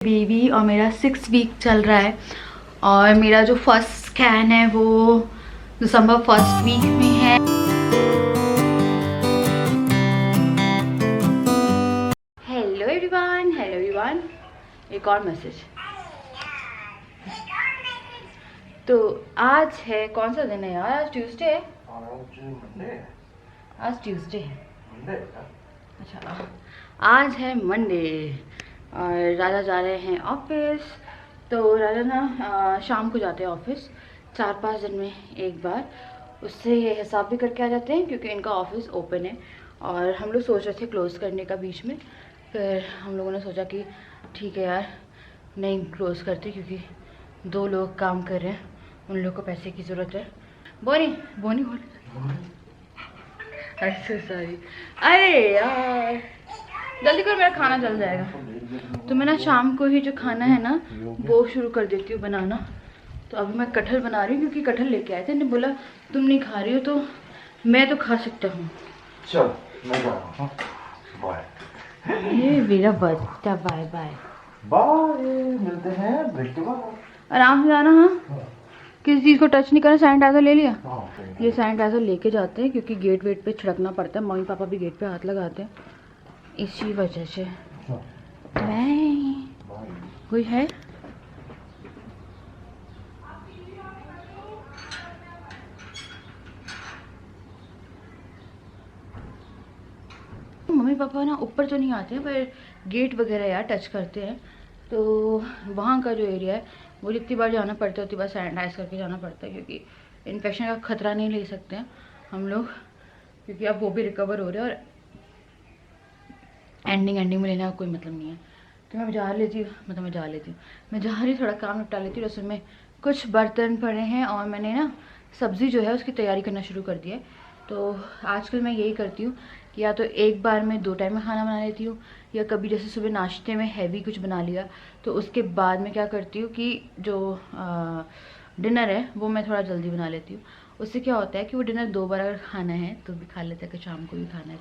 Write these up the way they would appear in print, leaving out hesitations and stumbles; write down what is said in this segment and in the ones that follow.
Baby और मेरा 6 week चल रहा है और मेरा जो फर्स्ट स्कैन है वो दिसंबर फर्स्ट वीक में है। हेलो एवरीवन, एक और मैसेज। तो आज है कौन सा दिन है यार? आज ट्यूसडे है। आज ट्यूसडे है। अच्छा, आज है मंडे और राजा जा रहे हैं ऑफिस। तो राजा ना शाम को जाते हैं ऑफिस 4-5 दिन में एक बार। उससे ये हिसाब भी करके आ जाते हैं क्योंकि इनका ऑफिस ओपन है और हम लोग सोच रहे थे क्लोज़ करने का बीच में। फिर हम लोगों ने सोचा कि ठीक है यार, नहीं क्लोज़ करते क्योंकि 2 लोग काम कर रहे हैं, उन लोग को पैसे की ज़रूरत है। बोनी बोनी बोल, सॉरी। अरे यार जल्दी कर, मेरा खाना जल जाएगा। तो मैं ना शाम को ही जो खाना है ना वो शुरू कर देती हूँ बनाना। तो अभी मैं कटहल बना रही हूँ क्योंकि कटहल लेके आए थे। ने बोला तुम नहीं खा रही हो तो मैं तो खा सकता हूँ। चल मैं जा रहा हूँ, बाय। ये मेरा बच्चा, बाय बाय बाय, मिलते हैं ब्रेक के बाद। आराम से जाना। हाँ, किसी चीज़ को टच नहीं करना। सैनिटाइजर ले लिया? ये हाँ, सैनिटाइजर लेके जाते हैं क्योंकि गेट वेट पे छिड़कना पड़ता है। मम्मी पापा भी गेट पे हाथ लगाते हैं, इसी वजह से। कोई है? मम्मी पापा ना ऊपर तो नहीं आते हैं पर गेट वगैरह यार टच करते हैं। तो वहाँ का जो एरिया है वो जितनी बार जाना पड़ता है उतनी बार सैनिटाइज करके जाना पड़ता है क्योंकि इन्फेक्शन का खतरा नहीं ले सकते हैं हम लोग, क्योंकि अब वो भी रिकवर हो रहे हैं और एंडिंग में लेने का कोई मतलब नहीं है। तो मैं जा रही थोड़ा काम निपटा लेती हूँ। रसोई में कुछ बर्तन पड़े हैं और मैंने ना सब्ज़ी जो है उसकी तैयारी करना शुरू कर दिया है। तो आजकल मैं यही करती हूँ कि या तो एक बार में 2 टाइम में खाना बना लेती हूँ, या कभी जैसे सुबह नाश्ते में हैवी कुछ बना लिया तो उसके बाद में क्या करती हूँ कि जो डिनर है वो मैं थोड़ा जल्दी बना लेती हूँ। उससे क्या होता है कि वो डिनर 2 बार अगर खाना है तो भी खा लेते हैं, कि शाम को भी खाना है।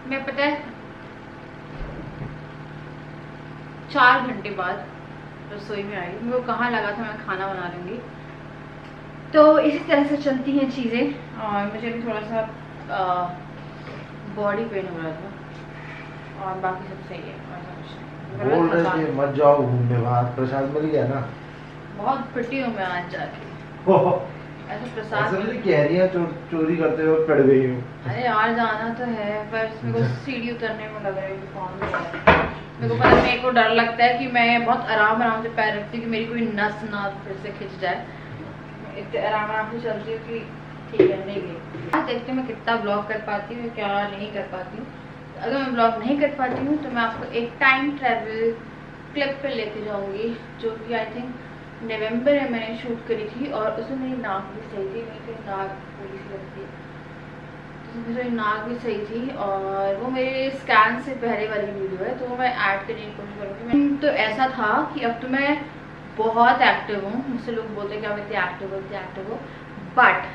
मैं पता है 4 घंटे बाद रसोई में आई। मेरे को कहाँ लगा था मैं खाना बना लूँगी। तो इसी तरह से चलती हैं चीज़ें। और मुझे भी थोड़ा सा बॉडी पेन हो रहा था और बाकी सब सही है। बोल रहे थे मत जाओ घूमने बाहर, प्रसाद मिल गया ना? बहुत फिटी हूँ मैं आज जाके। ऐसा प्रसाद कह रही है चोरी करते हुए पड़ गई हूँ। अरे यार जाना तो है पर मेरे को सीढ़ी उतरने में लग रही है कौन मेरे को पता, मेरे को डर लगता है कि मैं बहुत आराम से पैर रखती हूँ कि मेरी कोई नस ना फिर से खिंच जाए। इतने आराम से चलती हूँ कि ठीक है नहीं गई। आज देखते हैं मैं कितना ब्लॉग कर पाती हूँ, क्या नहीं कर पाती हूँ। अगर मैं ब्लॉग नहीं कर पाती हूँ तो मैं आपको एक टाइम ट्रैवल क्लिप पे लेके जाऊँगी जो कि आई थिंक नवंबर में मैंने शूट करी थी और उसमें मेरी नाक भी सही थी। मेरी नाक थोड़ी सी लगती है तो मेरी नाक भी सही थी और वो मेरे स्कैन से पहले वाली वीडियो है तो वो मैं ऐड करने की कोशिश करूँगी। तो ऐसा था कि अब तो मैं बहुत एक्टिव हूँ। मुझसे लोग बोलते हैं कि आप इतनी एक्टिव हो, बट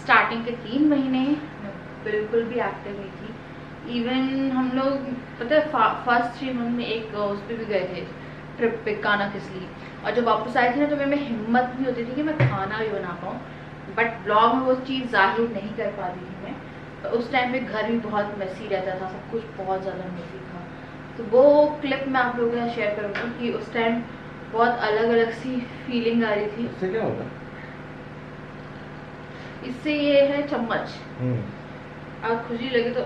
स्टार्टिंग के 3 महीने मैं बिल्कुल भी एक्टिव नहीं थी। इवन हम लोग पता है फर्स्ट 3 मंथ में एक उस पर भी गए थे ट्रिप पे, काना किसली। और जब वापस आई थी ना तो मेरे में हिम्मत भी होती थी कि मैं खाना भी बना पाऊँ, बट ब्लॉग में वो चीज़ जाहिर नहीं कर पाती थी मैं। तो उस टाइम पे घर भी बहुत मेसी रहता था, सब कुछ बहुत ज़्यादा मेसी था। तो वो क्लिप मैं आप लोगों के साथ शेयर करूँगी कि उस टाइम बहुत अलग अलग सी फीलिंग आ रही थी। इससे क्या होता है? इससे ये है चम्मच, अगर खुशी लगे तो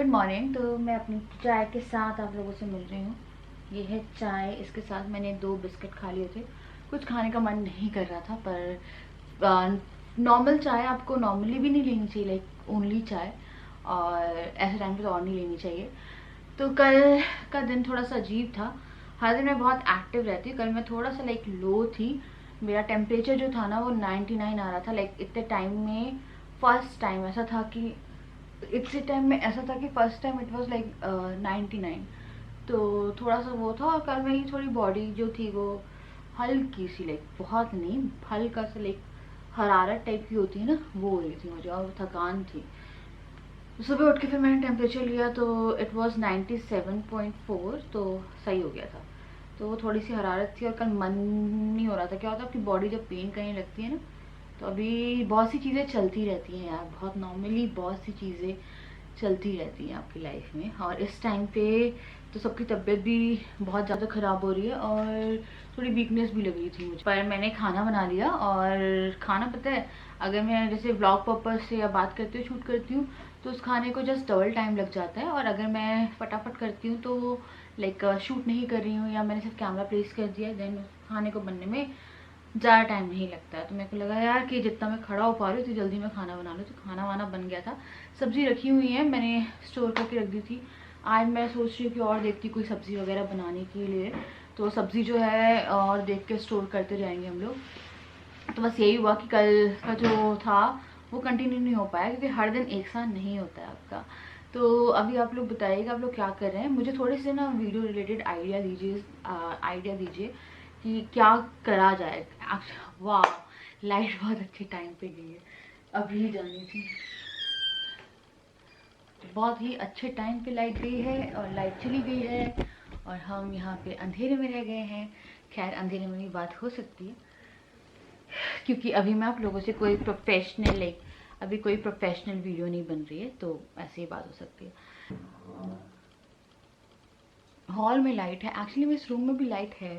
मॉर्निंग। तो मैं अपनी चाय के साथ आप लोगों से मिल रही हूँ। ये है चाय, इसके साथ मैंने 2 बिस्किट खा लिए थे। कुछ खाने का मन नहीं कर रहा था, पर नॉर्मल चाय आपको नॉर्मली भी नहीं लेनी चाहिए, लाइक ओनली चाय, और ऐसे टाइम पे तो और नहीं लेनी चाहिए। तो कल का दिन थोड़ा सा अजीब था। हर दिन मैं बहुत एक्टिव रहती हूँ, कल मैं थोड़ा सा लाइक लो थी। मेरा टेम्परेचर जो था ना वो 99 आ रहा था। लाइक इतने टाइम में फर्स्ट टाइम ऐसा था कि first time it was like 99। तो थोड़ा सा वो था, और कल मेरी थोड़ी बॉडी जो थी वो हल्की सी, लाइक बहुत नहीं, हल्का सा लाइक हरारत टाइप की होती है ना, वो हो रही थी मुझे, और थकान थी। सुबह उठ के फिर मैंने टेम्परेचर लिया तो इट वाज 97.4, तो सही हो गया था। तो वो थोड़ी सी हरारत थी, और कल मन नहीं हो रहा था। क्या होता है आपकी बॉडी जब पेन करने लगती है ना, तो अभी बहुत सी चीज़ें चलती रहती हैं यार, बहुत नॉर्मली बहुत सी चीज़ें चलती रहती हैं आपकी लाइफ में। और इस टाइम पे तो सबकी तबीयत भी बहुत ज़्यादा ख़राब हो रही है, और थोड़ी वीकनेस भी लग रही थी मुझे। पर मैंने खाना बना लिया, और खाना पता है, अगर मैं जैसे ब्लॉग पर्पज़ से या बात करती हूँ, शूट करती हूँ, तो उस खाने को जस्ट डबल टाइम लग जाता है। और अगर मैं फटाफट करती हूँ तो लाइक शूट नहीं कर रही हूँ या मैंने सिर्फ कैमरा प्लेस कर दिया, देन खाने को बनने में ज़्यादा टाइम नहीं लगता है। तो मेरे को लगा यार कि जितना मैं खड़ा हो पा रही हूँ तो जल्दी में खाना बना लूँ। तो खाना वाना बन गया था, सब्ज़ी रखी हुई है, मैंने स्टोर करके रख दी थी। आज मैं सोच रही हूँ कि और देखती कोई सब्ज़ी वगैरह बनाने के लिए, तो सब्ज़ी जो है और देख के स्टोर करते जाएंगे हम लोग। तो बस यही हुआ कि कल का जो था वो कंटिन्यू नहीं हो पाया, क्योंकि हर दिन एक साथ नहीं होता है आपका। तो अभी आप लोग बताइएगा आप लोग क्या कर रहे हैं, मुझे थोड़े से ना वीडियो रिलेटेड आइडिया दीजिए कि क्या करा जाए। वाह, लाइट बहुत अच्छे टाइम पे गई है, अभी जानी थी। बहुत ही अच्छे टाइम पे लाइट गई है, और लाइट चली गई है, और हम यहाँ पे अंधेरे में रह गए हैं। खैर, अंधेरे में भी बात हो सकती है, क्योंकि अभी मैं आप लोगों से कोई प्रोफेशनल वीडियो नहीं बन रही है, तो ऐसे ही बात हो सकती है। हॉल में लाइट है, एक्चुअली में इस रूम में भी लाइट है,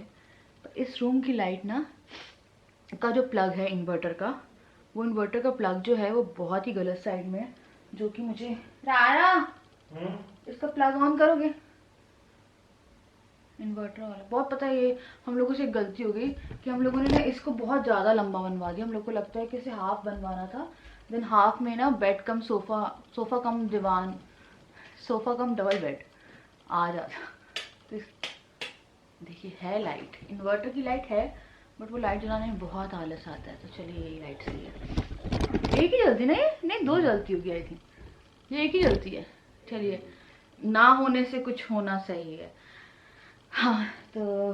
पर इस रूम की लाइट ना का जो प्लग है इन्वर्टर का, वो इन्वर्टर का प्लग जो है वो बहुत ही गलत साइड में है, जो कि मुझे रारा इसका प्लग ऑन करोगे, इन्वर्टर वाला। बहुत पता है, ये हम लोगों से एक गलती हो गई कि हम लोगों ने ना इसको बहुत ज़्यादा लंबा बनवा दिया। हम लोग को लगता है कि इसे हाफ बनवाना था, देन हाफ में ना बेड कम सोफ़ा, सोफ़ा कम दीवान, सोफ़ा कम डबल बेड आ जाता। तो देखिए है लाइट, इन्वर्टर की लाइट है, बट वो लाइट जलाने में बहुत आलस आता है। तो चलिए यही लाइट सही है, एक ही जलती, नहीं 2 जलती होगी आई थिंक, ये एक ही जलती है। चलिए, ना होने से कुछ होना सही है। हाँ, तो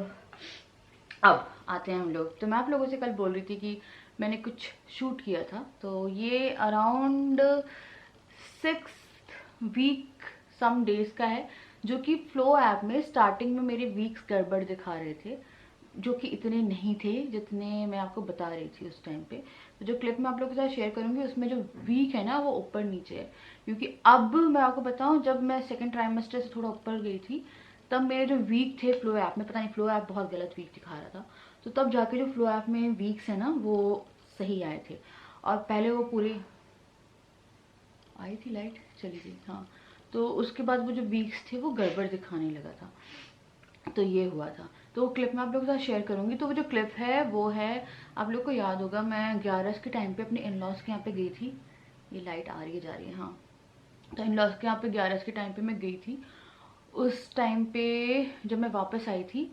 अब आते हैं हम लोग। तो मैं आप लोगों से कल बोल रही थी कि मैंने कुछ शूट किया था, तो ये अराउंड 6 वीक सम डेज का है, जो कि फ्लो ऐप में स्टार्टिंग में मेरे वीक्स गड़बड़ दिखा रहे थे, जो कि इतने नहीं थे जितने मैं आपको बता रही थी उस टाइम पे। तो जो क्लिप मैं आप लोगों के साथ शेयर करूंगी उसमें जो वीक है ना वो ऊपर नीचे है, क्योंकि अब मैं आपको बताऊं, जब मैं सेकंड ट्राइमेस्टर से थोड़ा ऊपर गई थी, तब मेरे जो वीक थे फ्लो ऐप में, पता नहीं फ्लो ऐप बहुत गलत वीक दिखा रहा था, तो तब जाके जो फ्लो ऐप में वीक्स है ना वो सही आए थे। और पहले वो पूरी आई थी, लाइट चली गई, हाँ। तो उसके बाद वो जो वीक्स थे वो गड़बड़ दिखाने लगा था, तो ये हुआ था। तो वो क्लिप मैं आप लोगों के साथ शेयर करूंगी। तो वो जो क्लिप है वो है, आप लोग को याद होगा, मैं 11 के टाइम पे अपने इन लॉज के यहाँ पे गई थी। ये लाइट आ रही है जा रही है, हाँ। तो इन लॉज के यहाँ पे 11 के टाइम पे मैं गई थी। उस टाइम पे जब मैं वापस आई थी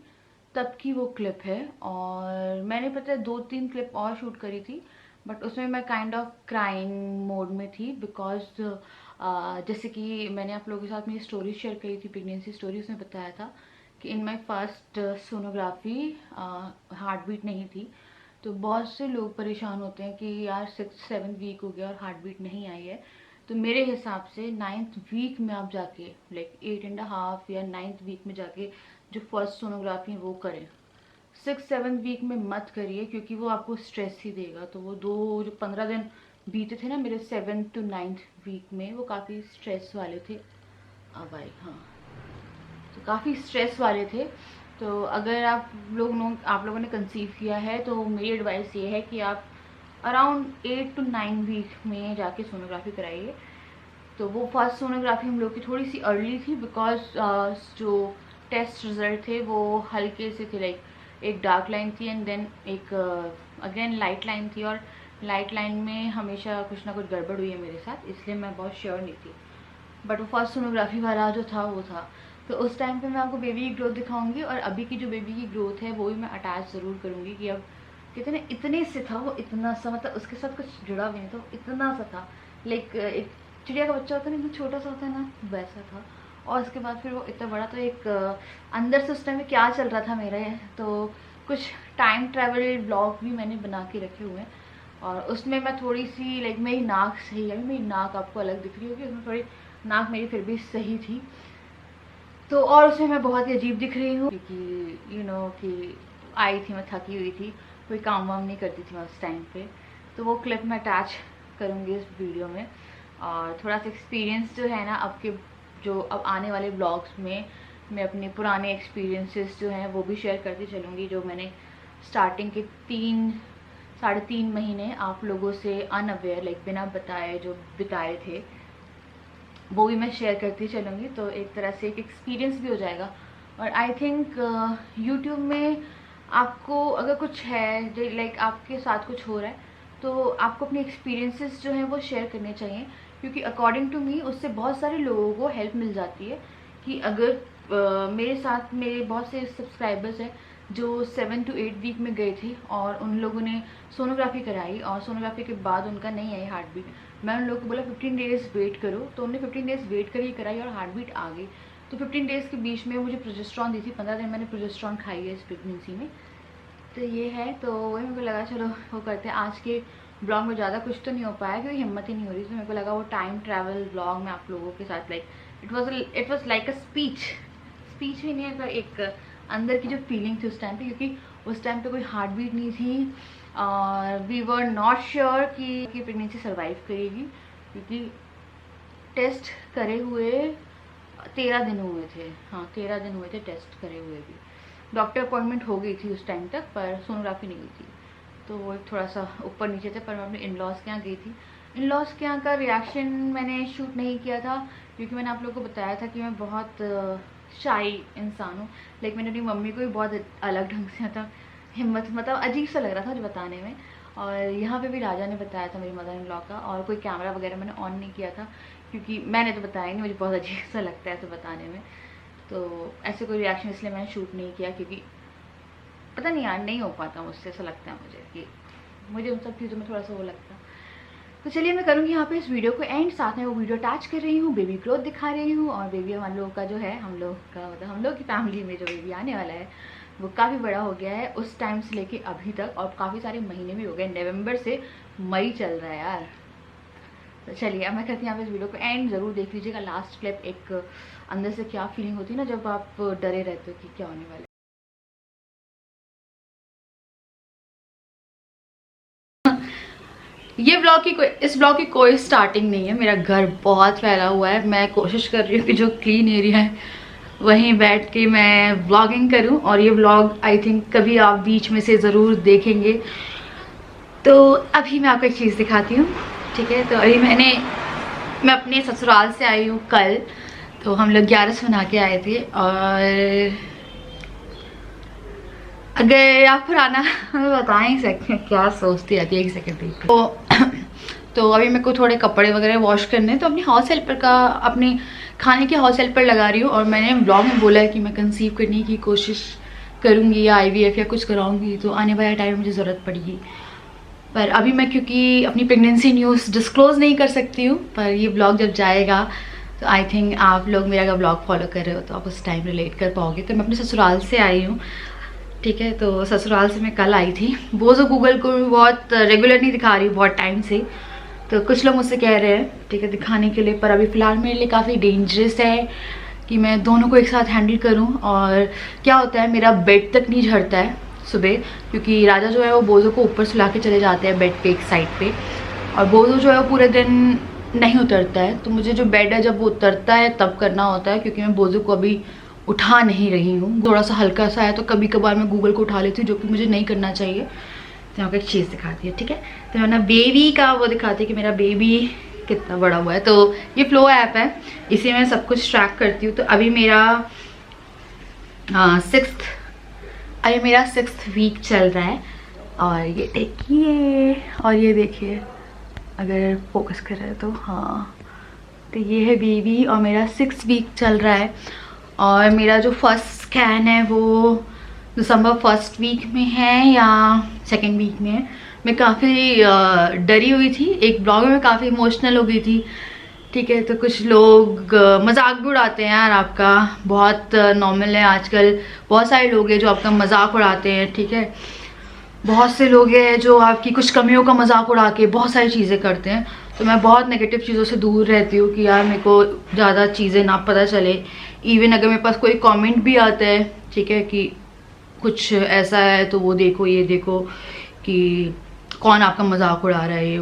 तब की वो क्लिप है, और मैंने पता है 2-3 क्लिप और शूट करी थी, बट उसमें मैं काइंड ऑफ क्राइंग मोड में थी, बिकॉज जैसे कि मैंने आप लोगों के साथ मेरी स्टोरी शेयर करी थी, प्रेगनेंसी स्टोरी, उसमें बताया था कि in my first sonography heartbeat नहीं थी। तो बहुत से लोग परेशान होते हैं कि यार 6-7 वीक हो गया और हार्ट बीट नहीं आई है। तो मेरे हिसाब से 9th वीक में आप जाके, लाइक 8.5 या 9th वीक में जाके जो फर्स्ट सोनोग्राफी है वो करें। 6-7 वीक में मत करिए, क्योंकि वो आपको स्ट्रेस ही देगा। तो वो जो 15 दिन बीते थे ना मेरे 7th to 9th वीक में, वो काफ़ी स्ट्रेस वाले थे। अब आई, हाँ, तो काफ़ी स्ट्रेस वाले थे। तो अगर आप लोगों ने कंसीव किया है, तो मेरी एडवाइस ये है कि आप अराउंड 8 to 9 वीक में जाके सोनोग्राफी कराइए। तो वो फर्स्ट सोनोग्राफी हम लोग की थोड़ी सी अर्ली थी बिकॉज जो टेस्ट रिजल्ट थे वो हल्के से थे, लाइक एक डार्क लाइन थी एंड देन एक अगेन लाइट लाइन थी, और लाइट लाइन में हमेशा कुछ ना कुछ गड़बड़ हुई है मेरे साथ, इसलिए मैं बहुत श्योर नहीं थी। बट वो फर्स्ट सोनोग्राफी वाला जो था वो था, तो उस टाइम पे मैं आपको बेबी की ग्रोथ दिखाऊंगी, और अभी की जो बेबी की ग्रोथ है वो भी मैं अटैच ज़रूर करूँगी कि अब कहते हैं ना इतने से था वो इतना सा, मतलब उसके साथ कुछ जुड़ा भी नहीं था, इतना सा था, लाइक एक चिड़िया का बच्चा होता है ना, इतना छोटा सा होता है ना, वैसा था। और उसके बाद फिर वो इतना बड़ा, तो एक अंदर से उस टाइम में क्या चल रहा था मेरा, तो कुछ टाइम ट्रैवल ब्लॉग भी मैंने बना के रखे हुए हैं, और उसमें मैं थोड़ी सी लाइक मेरी नाक सही है, मेरी नाक आपको अलग दिख रही होगी, उसमें थोड़ी नाक मेरी फिर भी सही थी, तो और उसमें मैं बहुत ही अजीब दिख रही हूँ क्योंकि कि आई थी, मैं थकी हुई थी, कोई काम वाम नहीं करती थी मैं उस टाइम पे। तो वो क्लिप मैं अटैच करूँगी इस वीडियो में, और थोड़ा सा एक्सपीरियंस जो है ना अब के जो अब आने वाले ब्लॉग्स में मैं अपने पुराने एक्सपीरियंसेस जो हैं वो भी शेयर करती चलूँगी, जो मैंने स्टार्टिंग के 3-3.5 महीने आप लोगों से अनअवेयर लाइक बिना बताए जो बिताए थे, वो भी मैं शेयर करती चलूँगी। तो एक तरह से एक एक्सपीरियंस भी हो जाएगा, और आई थिंक यूट्यूब में आपको अगर कुछ है जो लाइक आपके साथ कुछ हो रहा है तो आपको अपने एक्सपीरियंसेस जो हैं वो शेयर करने चाहिए, क्योंकि अकॉर्डिंग टू मी उससे बहुत सारे लोगों को हेल्प मिल जाती है। कि अगर मेरे साथ मेरे बहुत से सब्सक्राइबर्स हैं जो 7 to 8 वीक में गए थे और उन लोगों ने सोनोग्राफी कराई, और सोनोग्राफी के बाद उनका नहीं आई हार्ट बीट, मैं उन लोगों को बोला 15 डेज़ वेट करो, तो उन्होंने 15 डेज़ वेट करके कराई और हार्ट बीट आ गई। तो 15 डेज़ के बीच में मुझे प्रोजेस्ट्रॉन दी थी, 15 दिन मैंने प्रोजेस्ट्रॉन खाई है इस प्रेगनेंसी में। तो ये है, तो वही मेरे को लगा चलो वो करते हैं। आज के ब्लॉग में ज़्यादा कुछ तो नहीं हो पाया क्योंकि हिम्मत ही नहीं हो रही, तो मेरे को लगा वो टाइम ट्रैवल ब्लॉग में आप लोगों के साथ like it was like a speech ही नहीं है, तो एक अंदर की जो फीलिंग थी उस टाइम पे, क्योंकि उस टाइम पे कोई हार्ट बीट नहीं थी और वी वर नॉट श्योर कि प्रेगनेंसी सर्वाइव करेगी, क्योंकि टेस्ट करे हुए 13 दिन हुए थे। हाँ 13 दिन हुए थे टेस्ट करे हुए भी, डॉक्टर अपॉइंटमेंट हो गई थी उस टाइम तक, पर सोनोग्राफी नहीं हुई थी, तो वो थोड़ा सा ऊपर नीचे थे। पर मैं अपने इन लॉज के यहाँ गई थी, इन लॉज के यहाँ का रिएक्शन मैंने शूट नहीं किया था क्योंकि मैंने आप लोगों को बताया था कि मैं बहुत शाई इंसान हूँ। लाइक मैंने अपनी मम्मी को भी बहुत अलग ढंग से हिम्मत मतलब अजीब सा लग रहा था मुझे बताने में, और यहाँ पे भी राजा ने बताया था मेरी मदर इन लॉ का, और कोई कैमरा वगैरह मैंने ऑन नहीं किया था क्योंकि मैंने तो बताया नहीं, मुझे बहुत अजीब सा लगता है तो बताने में, तो ऐसे कोई रिएक्शन इसलिए मैंने शूट नहीं किया क्योंकि पता नहीं यार नहीं हो पाता मुझसे, ऐसा लगता है मुझे कि मुझे उन सब चीज़ों में थोड़ा सा वो लगता है। तो चलिए मैं करूँगी यहाँ पे इस वीडियो को एंड, साथ में वो वीडियो अटैच कर रही हूँ, बेबी ग्रोथ दिखा रही हूँ, और बेबी हम लोग का जो है हम लोग का मतलब हम लोग की फैमिली में जो बेबी आने वाला है वो काफ़ी बड़ा हो गया है उस टाइम से लेके अभी तक, और काफ़ी सारे महीने भी हो गए, नवंबर से मई चल रहा है यार। तो चलिए अब मैं करती हूँ यहाँ पे इस वीडियो को एंड, ज़रूर देख लीजिएगा लास्ट क्लिप, एक अंदर से क्या फीलिंग होती है ना जब आप डरे रहते हो कि क्या होने वाला है। ये ब्लॉग की इस ब्लॉग की कोई स्टार्टिंग नहीं है, मेरा घर बहुत फैला हुआ है, मैं कोशिश कर रही हूँ कि जो क्लीन एरिया है वहीं बैठ के मैं व्लॉगिंग करूँ, और ये व्लॉग आई थिंक कभी आप बीच में से ज़रूर देखेंगे। तो अभी मैं आपको एक चीज़ दिखाती हूँ, ठीक है। तो अभी मैं अपने ससुराल से आई हूँ कल, तो हम लोग 11 बना के आए थे, और अगर आप पुराना हमें बता ही सकते हैं क्या सोचती रहती है, एक सेकेंड। तो अभी मेरे को थोड़े कपड़े वगैरह वॉश करने हैं, तो अपनी हाउस हेल्पर का अपने खाने के हाउस हेल्पर लगा रही हूँ, और मैंने ब्लॉग में बोला है कि मैं कंसीव करने की कोशिश करूँगी या IVF या कुछ कराऊँगी, तो आने वाले टाइम में मुझे ज़रूरत पड़ेगी। पर अभी मैं क्योंकि अपनी प्रेगनेंसी न्यूज़ डिस्क्लोज़ नहीं कर सकती हूँ, पर ये ब्लॉग जब जाएगा तो आई थिंक आप लोग मेरा अगर ब्लॉग फॉलो कर रहे हो तो आप उस टाइम रिलेट कर पाओगे। तो मैं अपने ससुराल से आई हूँ, ठीक है। तो ससुराल से मैं कल आई थी, वो जो गूगल को बहुत रेगुलर नहीं दिखा रही बहुत टाइम से, तो कुछ लोग मुझसे कह रहे हैं ठीक है दिखाने के लिए, पर अभी फ़िलहाल मेरे लिए काफ़ी डेंजरस है कि मैं दोनों को एक साथ हैंडल करूं। और क्या होता है मेरा बेड तक नहीं झड़ता है सुबह, क्योंकि राजा जो है वो बोझों को ऊपर सुला के चले जाते हैं बेड पे एक साइड पे, और बोझो जो है वो पूरे दिन नहीं उतरता है, तो मुझे जो बेड है जब वो उतरता है तब करना होता है, क्योंकि मैं बोझों को अभी उठा नहीं रही हूँ, थोड़ा सा हल्का सा है तो कभी कभार मैं गूगल को उठा लेती हूँ, जो कि मुझे नहीं करना चाहिए। तो यहाँ पर एक चीज़ दिखाती है, ठीक है। तो मैं ना बेबी का वो दिखाती है कि मेरा बेबी कितना बड़ा हुआ है। तो ये फ्लो ऐप है, इसी में सब कुछ ट्रैक करती हूँ। तो अभी मेरा सिक्स्थ वीक चल रहा है और ये देखिए, और ये देखिए अगर फोकस कर रहा है तो हाँ, तो ये है बेबी और मेरा 6 वीक चल रहा है। और मेरा जो फर्स्ट स्कैन है वो दिसंबर 1st वीक में है या 2nd वीक में है। मैं काफ़ी डरी हुई थी, एक ब्लॉग में काफ़ी इमोशनल हो गई थी, ठीक है। तो कुछ लोग मजाक भी उड़ाते हैं यार आपका, बहुत नॉर्मल है आजकल, बहुत सारे लोग हैं जो आपका मजाक उड़ाते हैं, ठीक है। बहुत से लोग हैं जो आपकी कुछ कमियों का मजाक उड़ा के बहुत सारी चीज़ें करते हैं। तो मैं बहुत नेगेटिव चीज़ों से दूर रहती हूँ कि यार मेरे को ज़्यादा चीज़ें ना पता चले। इवन अगर मेरे पास कोई कमेंट भी आता है, ठीक है, कि कुछ ऐसा है तो वो देखो, ये देखो कि कौन आपका मजाक उड़ा रहा है, ये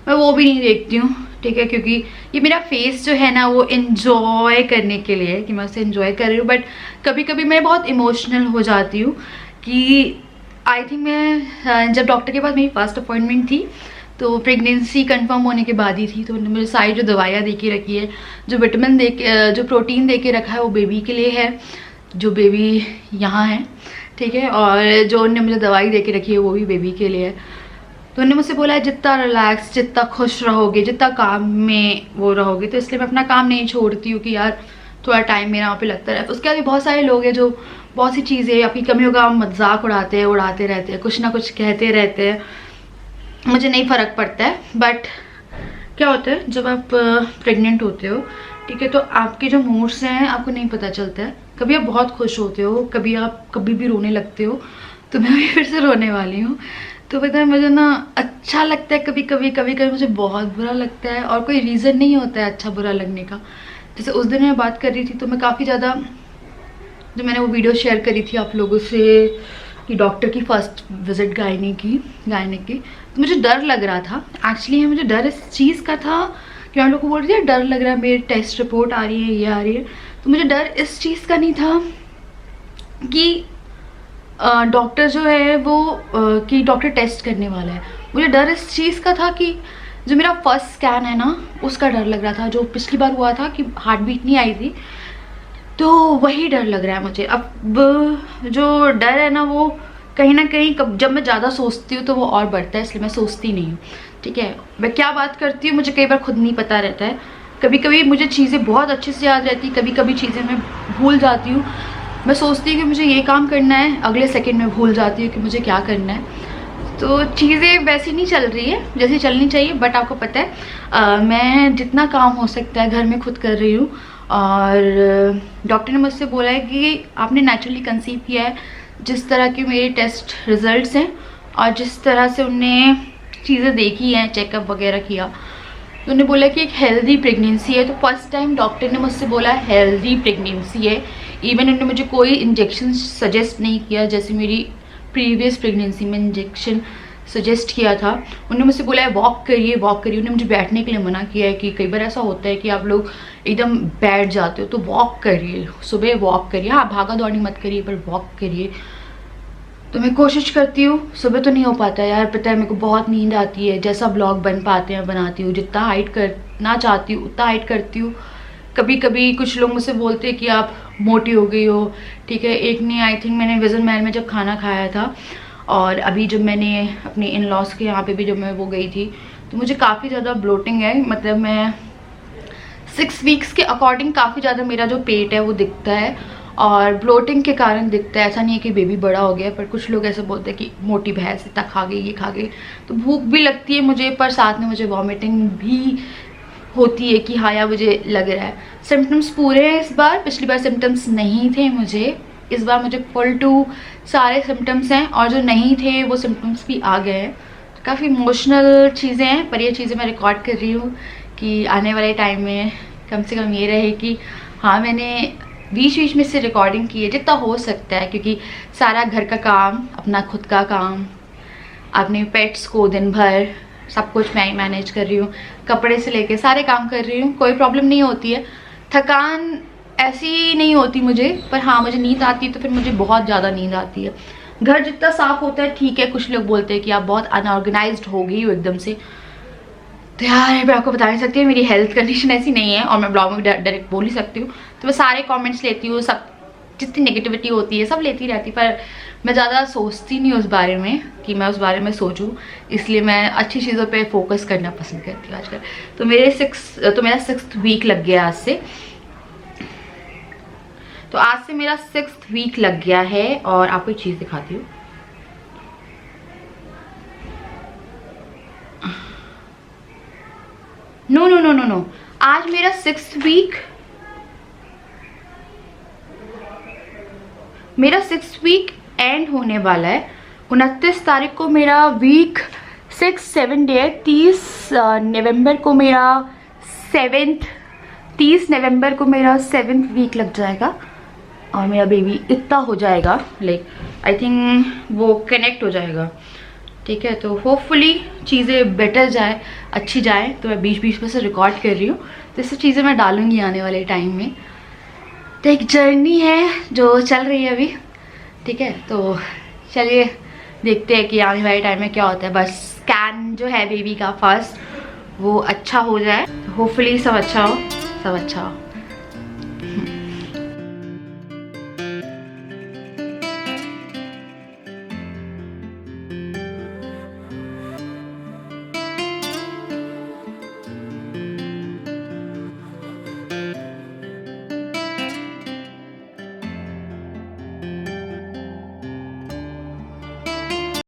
मैं वो भी नहीं देखती हूँ, ठीक है। क्योंकि ये मेरा फेस जो है ना वो इन्जॉय करने के लिए है कि मैं उसे इन्जॉय कर रही हूँ। बट कभी कभी मैं बहुत इमोशनल हो जाती हूँ कि आई थिंक मैं जब डॉक्टर के पास मेरी फर्स्ट अपॉइंटमेंट थी तो प्रेगनेंसी कंफर्म होने के बाद ही थी। तो उन्होंने मुझे सारी जो दवाइयाँ दे के रखी है, जो विटामिन जो प्रोटीन दे के रखा है वो बेबी के लिए है, जो बेबी यहाँ है, ठीक है। और जो उन्होंने मुझे दवाई दे के रखी है वो भी बेबी के लिए है। तो उन्होंने मुझसे बोला है जितना रिलैक्स, जितना खुश रहोगे, जितना काम में वो रहोगे, तो इसलिए मैं अपना काम नहीं छोड़ती हूँ कि यार थोड़ा टाइम मेरा वहाँ पे लगता रहे। उसके बाद भी बहुत सारे लोग हैं जो बहुत सी चीज़ें अपनी कमियों का मजाक उड़ाते रहते हैं, कुछ ना कुछ कहते रहते हैं। मुझे नहीं फ़र्क पड़ता है। बट क्या होता है जब आप प्रेग्नेंट होते हो, ठीक है, तो आपके जो मूड्स हैं आपको नहीं पता चलता है। कभी आप बहुत खुश होते हो, कभी आप कभी भी रोने लगते हो। तो मैं भी फिर से रोने वाली हूँ। तो पता है मुझे ना अच्छा लगता है कभी कभी मुझे बहुत बुरा लगता है, और कोई रीज़न नहीं होता है अच्छा बुरा लगने का। जैसे उस दिन मैं बात कर रही थी तो मैं काफ़ी ज़्यादा, जो मैंने वो वीडियो शेयर करी थी आप लोगों से कि डॉक्टर की फर्स्ट विजिट गायनिक की, तो मुझे डर लग रहा था। एक्चुअली मुझे डर इस चीज़ का था कि मैं लोगों को बोल रही थी डर लग रहा है, मेरी टेस्ट रिपोर्ट आ रही है, ये आ रही है। तो मुझे डर इस चीज़ का नहीं था कि डॉक्टर जो है वो कि डॉक्टर टेस्ट करने वाला है। मुझे डर इस चीज़ का था कि जो मेरा फर्स्ट स्कैन है ना उसका डर लग रहा था। जो पिछली बार हुआ था कि हार्ट बीट नहीं आई थी, तो वही डर लग रहा है मुझे। अब जो डर है ना वो कहीं ना कहीं जब मैं ज़्यादा सोचती हूँ तो वो और बढ़ता है, इसलिए मैं सोचती नहीं हूँ, ठीक है। मैं क्या बात करती हूँ मुझे कई बार खुद नहीं पता रहता है। कभी कभी मुझे चीज़ें बहुत अच्छे से याद रहती, कभी कभी चीज़ें मैं भूल जाती हूँ। मैं सोचती हूँ कि मुझे ये काम करना है, अगले सेकंड में भूल जाती हूँ कि मुझे क्या करना है। तो चीज़ें वैसी नहीं चल रही है जैसी चलनी चाहिए। बट आपको पता है मैं जितना काम हो सकता है घर में खुद कर रही हूँ। और डॉक्टर ने मुझसे बोला है कि आपने नेचुरली कंसीव किया है। जिस तरह के मेरे टेस्ट रिजल्ट्स हैं और जिस तरह से उनने चीज़ें देखी हैं, चेकअप वगैरह किया, तो उन्होंने बोला कि एक हेल्दी प्रेगनेंसी है। तो फर्स्ट टाइम डॉक्टर ने मुझसे बोला हेल्दी प्रेगनेंसी है। इवन उन्होंने मुझे कोई इंजेक्शन सजेस्ट नहीं किया जैसे मेरी प्रीवियस प्रेगनेंसी में इंजेक्शन सजेस्ट किया था। उन्होंने मुझसे बोला है वॉक करिए। उन्होंने मुझे बैठने के लिए मना किया है कि कई बार ऐसा होता है कि आप लोग एकदम बैठ जाते हो, तो वॉक करिए, सुबह वॉक करिए। हाँ, भागा दौड़ी मत करिए पर वॉक करिए। तो मैं कोशिश करती हूँ। सुबह तो नहीं हो पाता यार, पता है मेरे को बहुत नींद आती है। जैसा ब्लॉग बन पाते हैं बनाती हूँ, जितना हाइट करना चाहती हूँ उतना हाइट करती हूँ। कभी कभी कुछ लोग मुझसे बोलते हैं कि आप मोटी हो गई हो, ठीक है। एक ने आई थिंक मैंने विजन महल में जब खाना खाया था और अभी जब मैंने अपने इन लॉज के यहाँ पे भी जब मैं वो गई थी तो मुझे काफ़ी ज़्यादा ब्लोटिंग है। मतलब मैं 6 वीक्स के अकॉर्डिंग काफ़ी ज़्यादा मेरा जो पेट है वो दिखता है और ब्लोटिंग के कारण दिखता है। ऐसा नहीं है कि बेबी बड़ा हो गया, पर कुछ लोग ऐसे बोलते हैं कि मोटी भैंस इतना खा गई, ये खा गई। तो भूख भी लगती है मुझे, पर साथ में मुझे वॉमिटिंग भी होती है कि हाँ यार मुझे लग रहा है। सिम्टम्स पूरे हैं इस बार, पिछली बार सिम्टम्स नहीं थे मुझे। इस बार मुझे फुल टू सारे सिम्टम्स हैं और जो नहीं थे वो सिम्टम्स भी आ गए हैं। तो काफ़ी इमोशनल चीज़ें हैं, पर ये चीज़ें मैं रिकॉर्ड कर रही हूँ कि आने वाले टाइम में कम से कम ये रहे कि हाँ मैंने बीच में से रिकॉर्डिंग की है जितना हो सकता है। क्योंकि सारा घर का काम, अपना खुद का काम, अपने पेट्स को दिन भर सब कुछ मैं ही मैनेज कर रही हूँ। कपड़े से लेके सारे काम कर रही हूँ, कोई प्रॉब्लम नहीं होती है। थकान ऐसी नहीं होती मुझे, पर हाँ मुझे नींद आती है तो फिर मुझे बहुत ज़्यादा नींद आती है। घर जितना साफ होता है ठीक है, कुछ लोग बोलते हैं कि आप बहुत अनऑर्गेनाइज्ड हो गई हो एकदम से, तो यार मैं आपको बता नहीं सकती, मेरी हेल्थ कंडीशन ऐसी नहीं है और मैं ब्लॉग में डायरेक्ट बोल ही सकती हूँ। तो मैं सारे कमेंट्स लेती हूँ, सब जितनी नेगेटिविटी होती है सब लेती रहती, पर मैं ज़्यादा सोचती नहीं उस बारे में कि मैं उस बारे में सोचूं, इसलिए मैं अच्छी चीज़ों पे फोकस करना पसंद करती हूँ आजकल। तो मेरा 6th वीक लग गया आज से। तो आज से मेरा 6th वीक लग गया है और आपको एक चीज़ दिखाती हूँ। No no no no no, आज मेरा 6th वीक एंड होने वाला है। 29 तारीख को मेरा वीक 6, 7 डे, 30 नवंबर को मेरा 7th वीक लग जाएगा और मेरा बेबी इतना हो जाएगा, लाइक आई थिंक वो कनेक्ट हो जाएगा। ठीक है, तो होपफुली चीज़ें बेटर जाए, अच्छी जाए। तो मैं बीच बीच में से रिकॉर्ड कर रही हूँ, तो ये सब चीज़ें मैं डालूंगी आने वाले टाइम में। तो एक जर्नी है जो चल रही है अभी। ठीक है, तो चलिए देखते हैं कि आने वाले टाइम में क्या होता है। बस स्कैन जो है बेबी का फर्स्ट वो अच्छा हो जाए, होपफुली सब अच्छा हो, सब अच्छा हो।